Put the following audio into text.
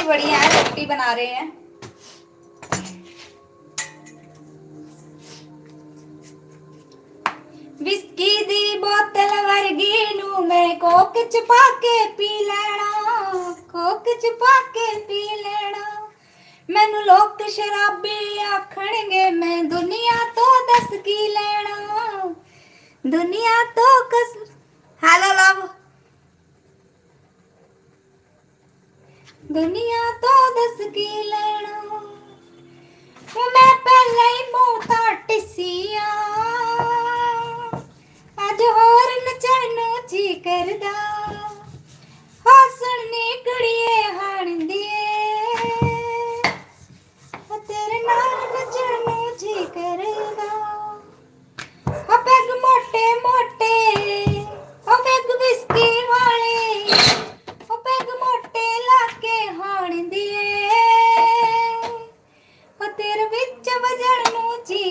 बढ़िया है, रोटी बना रहे हैं। विस्की दी बोतल वर्गी नू मैं कोक च पा के पी लेना, कोक च पा के पी लेना। मैनू लोग शराबी आखणगे, मैं दुनिया तो दस की लेना, दुनिया तो कस। हेलो लव, दुनिया तो दस की लेना। मैं पहले ही मुंह तो टिसिया, अज होर नचण जी करदा, हसनी कुड़िए हाण दिए, तेरे नाल नचण जी करदा। ओ पैग मोटे मोटे, ओ पैग विस्की वाले, ओ पैग मोटे लाके हाण दिए, ओ तेरे विच वजण नू जी